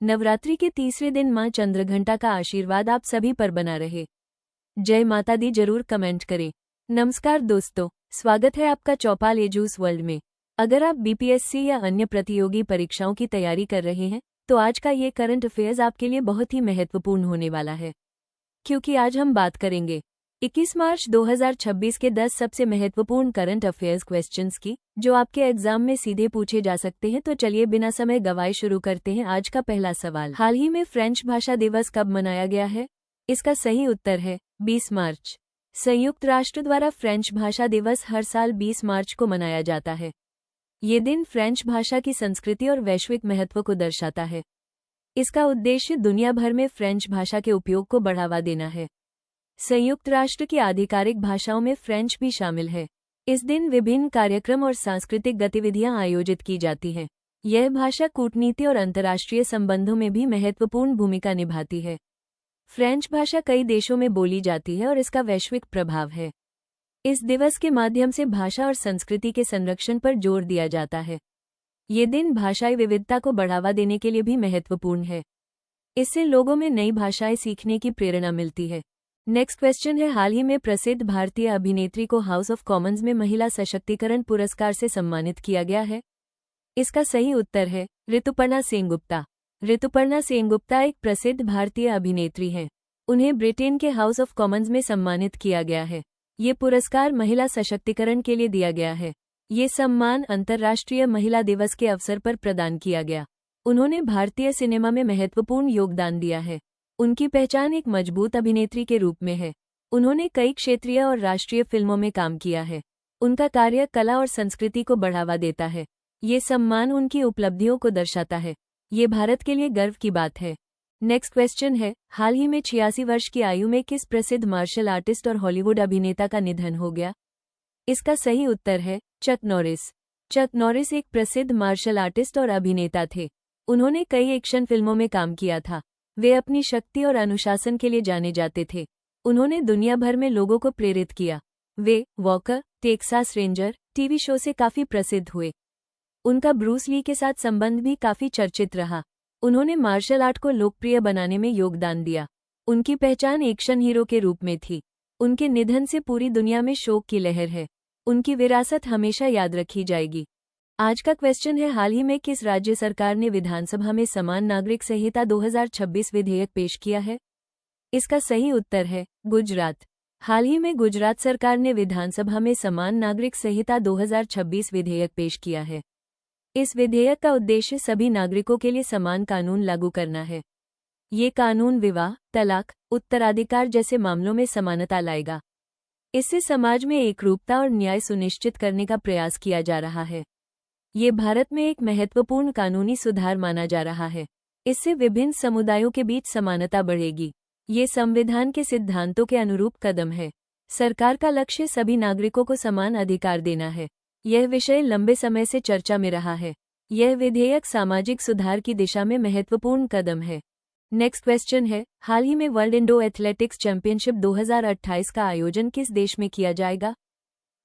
नवरात्रि के तीसरे दिन मां चंद्रघंटा का आशीर्वाद आप सभी पर बना रहे। जय माता दी जरूर कमेंट करें। नमस्कार दोस्तों, स्वागत है आपका चौपाल एजूस वर्ल्ड में। अगर आप बीपीएससी या अन्य प्रतियोगी परीक्षाओं की तैयारी कर रहे हैं तो आज का ये करंट अफेयर्स आपके लिए बहुत ही महत्वपूर्ण होने वाला है, क्योंकि आज हम बात करेंगे 21 मार्च 2026 के 10 सबसे महत्वपूर्ण करंट अफेयर्स क्वेश्चंस की, जो आपके एग्जाम में सीधे पूछे जा सकते हैं। तो चलिए बिना समय गवाए शुरू करते हैं। आज का पहला सवाल, हाल ही में फ्रेंच भाषा दिवस कब मनाया गया है? इसका सही उत्तर है 20 मार्च। संयुक्त राष्ट्र द्वारा फ्रेंच भाषा दिवस हर साल 20 मार्च को मनाया जाता है। ये दिन फ्रेंच भाषा की संस्कृति और वैश्विक महत्व को दर्शाता है। इसका उद्देश्य दुनिया भर में फ्रेंच भाषा के उपयोग को बढ़ावा देना है। संयुक्त राष्ट्र की आधिकारिक भाषाओं में फ्रेंच भी शामिल है। इस दिन विभिन्न कार्यक्रम और सांस्कृतिक गतिविधियां आयोजित की जाती हैं। यह भाषा कूटनीति और अंतर्राष्ट्रीय संबंधों में भी महत्वपूर्ण भूमिका निभाती है। फ्रेंच भाषा कई देशों में बोली जाती है और इसका वैश्विक प्रभाव है। इस दिवस के माध्यम से भाषा और संस्कृति के संरक्षण पर जोर दिया जाता है। ये दिन भाषाई विविधता को बढ़ावा देने के लिए भी महत्वपूर्ण है। इससे लोगों में नई भाषाएं सीखने की प्रेरणा मिलती है। नेक्स्ट क्वेश्चन है, हाल ही में प्रसिद्ध भारतीय अभिनेत्री को हाउस ऑफ कॉमन्स में महिला सशक्तिकरण पुरस्कार से सम्मानित किया गया है? इसका सही उत्तर है ऋतुपर्णा सेनगुप्ता। ऋतुपर्णा सेनगुप्ता एक प्रसिद्ध भारतीय अभिनेत्री हैं। उन्हें ब्रिटेन के हाउस ऑफ कॉमन्स में सम्मानित किया गया है। ये पुरस्कार महिला सशक्तिकरण के लिए दिया गया है। ये सम्मान अंतर्राष्ट्रीय महिला दिवस के अवसर पर प्रदान किया गया। उन्होंने भारतीय सिनेमा में महत्वपूर्ण योगदान दिया है। उनकी पहचान एक मजबूत अभिनेत्री के रूप में है। उन्होंने कई क्षेत्रीय और राष्ट्रीय फिल्मों में काम किया है। उनका कार्य कला और संस्कृति को बढ़ावा देता है। ये सम्मान उनकी उपलब्धियों को दर्शाता है। ये भारत के लिए गर्व की बात है। नेक्स्ट क्वेश्चन है, हाल ही में 86 वर्ष की आयु में किस प्रसिद्ध मार्शल आर्टिस्ट और हॉलीवुड अभिनेता का निधन हो गया? इसका सही उत्तर है चक नॉरिस। चक नॉरिस एक प्रसिद्ध मार्शल आर्टिस्ट और अभिनेता थे। उन्होंने कई एक्शन फिल्मों में काम किया था। वे अपनी शक्ति और अनुशासन के लिए जाने जाते थे। उन्होंने दुनिया भर में लोगों को प्रेरित किया। वे Walker, Texas Ranger TV show से काफी प्रसिद्ध हुए। उनका ब्रूस ली के साथ संबंध भी काफी चर्चित रहा। उन्होंने मार्शल आर्ट को लोकप्रिय बनाने में योगदान दिया। उनकी पहचान एक्शन हीरो के रूप में थी। उनके निधन से पूरी दुनिया में शोक की लहर है। उनकी विरासत हमेशा याद रखी जाएगी। आज का क्वेश्चन है, हाल ही में किस राज्य सरकार ने विधानसभा में समान नागरिक संहिता 2026 विधेयक पेश किया है? इसका सही उत्तर है गुजरात। हाल ही में गुजरात सरकार ने विधानसभा में समान नागरिक संहिता 2026 विधेयक पेश किया है। इस विधेयक का उद्देश्य सभी नागरिकों के लिए समान कानून लागू करना है। ये कानून विवाह, तलाक, उत्तराधिकार जैसे मामलों में समानता लाएगा। इससे समाज में एकरूपता और न्याय सुनिश्चित करने का प्रयास किया जा रहा है। ये भारत में एक महत्वपूर्ण कानूनी सुधार माना जा रहा है। इससे विभिन्न समुदायों के बीच समानता बढ़ेगी। ये संविधान के सिद्धांतों के अनुरूप कदम है। सरकार का लक्ष्य सभी नागरिकों को समान अधिकार देना है। यह विषय लंबे समय से चर्चा में रहा है। यह विधेयक सामाजिक सुधार की दिशा में महत्वपूर्ण कदम है। नेक्स्ट क्वेश्चन है, हाल ही में वर्ल्ड इंडो एथलेटिक्स चैंपियनशिप 2028 का आयोजन किस देश में किया जाएगा?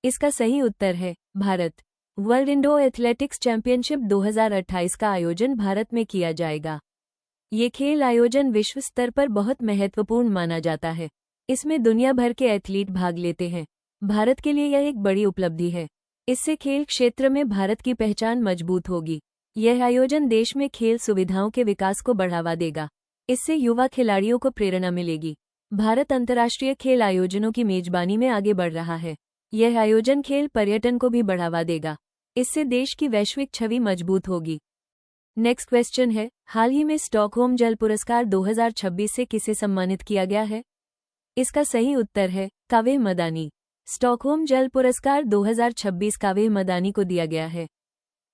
इसका सही उत्तर है Bharat. World Indo athletics championship 2028 का आयोजन भारत में किया जाएगा। ये खेल आयोजन विश्व स्तर पर बहुत महत्वपूर्ण माना जाता है। इसमें दुनिया भर के एथलीट भाग लेते हैं। भारत के लिए यह एक बड़ी उपलब्धि है। इससे खेल क्षेत्र में भारत की पहचान मजबूत होगी। यह आयोजन देश में खेल सुविधाओं के विकास को बढ़ावा देगा। इससे युवा खिलाड़ियों को प्रेरणा मिलेगी। भारत अंतर्राष्ट्रीय खेल आयोजनों की मेजबानी में आगे बढ़ रहा है। यह आयोजन खेल पर्यटन को भी बढ़ावा देगा। इससे देश की वैश्विक छवि मजबूत होगी। नेक्स्ट क्वेश्चन है, हाल ही में स्टॉकहोम जल पुरस्कार 2026 से किसे सम्मानित किया गया है? इसका सही उत्तर है कावेह मदानी। स्टॉकहोम जल पुरस्कार 2026 कावेह मदानी को दिया गया है।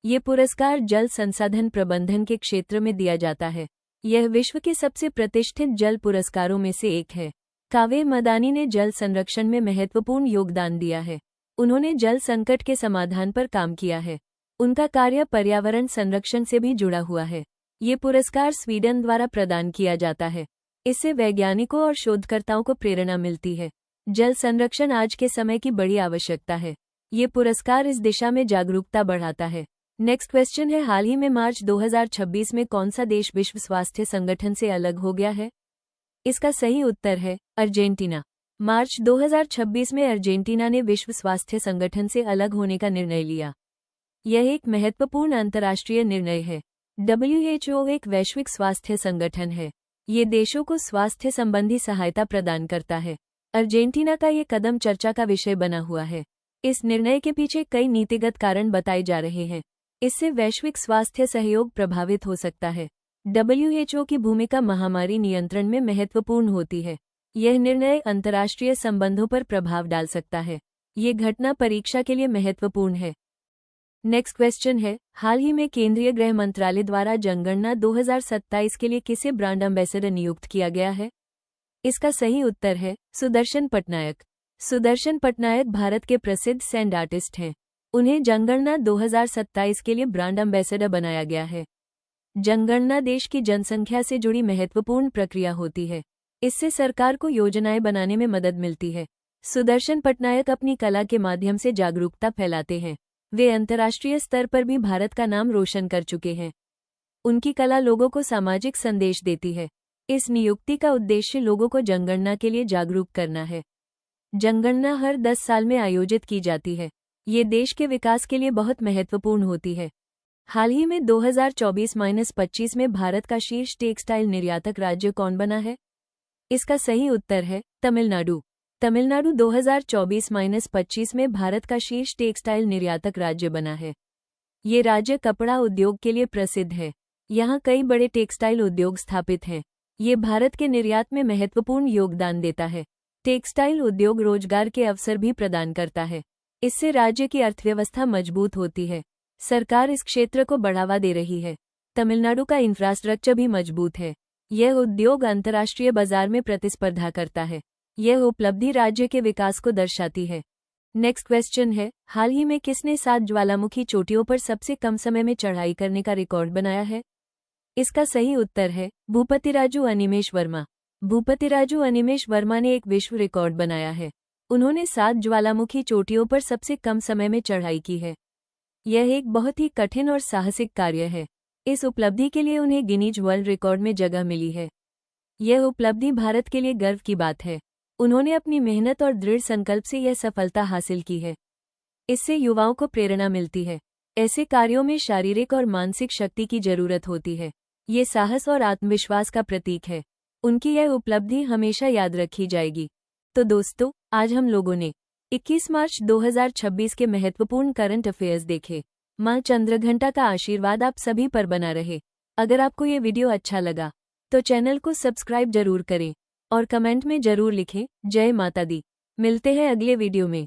ये पुरस्कार जल संसाधन प्रबंधन के क्षेत्र में दिया जाता है। यह विश्व के सबसे प्रतिष्ठित जल पुरस्कारों में से एक है। कावेह मदानी ने जल संरक्षण में महत्वपूर्ण योगदान दिया है। उन्होंने जल संकट के समाधान पर काम किया है। उनका कार्य पर्यावरण संरक्षण से भी जुड़ा हुआ है। ये पुरस्कार स्वीडन द्वारा प्रदान किया जाता है। इससे वैज्ञानिकों और शोधकर्ताओं को प्रेरणा मिलती है। जल संरक्षण आज के समय की बड़ी आवश्यकता है। ये पुरस्कार इस दिशा में जागरूकता बढ़ाता है। नेक्स्ट क्वेश्चन है, हाल ही में मार्च 2026 में कौन सा देश विश्व स्वास्थ्य संगठन से अलग हो गया है? इसका सही उत्तर है अर्जेंटीना। मार्च 2026 में अर्जेंटीना ने विश्व स्वास्थ्य संगठन से अलग होने का निर्णय लिया। यह एक महत्वपूर्ण अंतर्राष्ट्रीय निर्णय है। WHO एक वैश्विक स्वास्थ्य संगठन है। ये देशों को स्वास्थ्य संबंधी सहायता प्रदान करता है। अर्जेंटीना का ये कदम चर्चा का विषय बना हुआ है। इस निर्णय के पीछे कई नीतिगत कारण बताए जा रहे हैं। इससे वैश्विक स्वास्थ्य सहयोग प्रभावित हो सकता है। WHO की भूमिका महामारी नियंत्रण में महत्वपूर्ण होती है। यह निर्णय अंतर्राष्ट्रीय संबंधों पर प्रभाव डाल सकता है। ये घटना परीक्षा के लिए महत्वपूर्ण है। नेक्स्ट क्वेश्चन है, हाल ही में केंद्रीय गृह मंत्रालय द्वारा जनगणना 2027 के लिए किसे ब्रांड एम्बेसडर नियुक्त किया गया है? इसका सही उत्तर है सुदर्शन पटनायक। सुदर्शन पटनायक भारत के प्रसिद्ध सैंड आर्टिस्ट हैं। उन्हें जनगणना 2027 के लिए ब्रांड एम्बेसडर बनाया गया है। जनगणना देश की जनसंख्या से जुड़ी महत्वपूर्ण प्रक्रिया होती है। इससे सरकार को योजनाएं बनाने में मदद मिलती है। सुदर्शन पटनायक अपनी कला के माध्यम से जागरूकता फैलाते हैं। वे अंतर्राष्ट्रीय स्तर पर भी भारत का नाम रोशन कर चुके हैं। उनकी कला लोगों को सामाजिक संदेश देती है। इस नियुक्ति का उद्देश्य लोगों को जनगणना के लिए जागरूक करना है। जनगणना हर 10 साल में आयोजित की जाती है। ये देश के विकास के लिए बहुत महत्वपूर्ण होती है। हाल ही में 2024-25 में भारत का शीर्ष टेक्सटाइल निर्यातक राज्य कौन बना है? इसका सही उत्तर है तमिलनाडु। तमिलनाडु 2024-25 में भारत का शीर्ष टेक्सटाइल निर्यातक राज्य बना है। ये राज्य कपड़ा उद्योग के लिए प्रसिद्ध है। यहाँ कई बड़े टेक्सटाइल उद्योग स्थापित हैं। ये भारत के निर्यात में महत्वपूर्ण योगदान देता है। टेक्सटाइल उद्योग रोजगार के अवसर भी प्रदान करता है। इससे राज्य की अर्थव्यवस्था मजबूत होती है। सरकार इस क्षेत्र को बढ़ावा दे रही है। तमिलनाडु का इंफ्रास्ट्रक्चर भी मजबूत है। यह उद्योग अंतर्राष्ट्रीय बाजार में प्रतिस्पर्धा करता है। यह उपलब्धि राज्य के विकास को दर्शाती है। नेक्स्ट क्वेश्चन है, हाल ही में किसने 7 ज्वालामुखी चोटियों पर सबसे कम समय में चढ़ाई करने का रिकॉर्ड बनाया है? इसका सही उत्तर है भूपतिराजु अनिमेष वर्मा। भूपतिराजु अनिमेष वर्मा ने एक विश्व रिकॉर्ड बनाया है। उन्होंने 7 ज्वालामुखी चोटियों पर सबसे कम समय में चढ़ाई की है। यह एक बहुत ही कठिन और साहसिक कार्य है। इस उपलब्धि के लिए उन्हें गिनीज वर्ल्ड रिकॉर्ड में जगह मिली है। यह उपलब्धि भारत के लिए गर्व की बात है। उन्होंने अपनी मेहनत और दृढ़ संकल्प से यह सफलता हासिल की है। इससे युवाओं को प्रेरणा मिलती है। ऐसे कार्यों में शारीरिक और मानसिक शक्ति की जरूरत होती है। ये साहस और आत्मविश्वास का प्रतीक है। उनकी यह उपलब्धि हमेशा याद रखी जाएगी। तो दोस्तों, आज हम लोगों ने 21 मार्च 2026 के महत्वपूर्ण करंट अफेयर्स देखे। मां चंद्रघंटा का आशीर्वाद आप सभी पर बना रहे। अगर आपको ये वीडियो अच्छा लगा तो चैनल को सब्सक्राइब जरूर करें और कमेंट में जरूर लिखें जय माता दी। मिलते हैं अगले वीडियो में।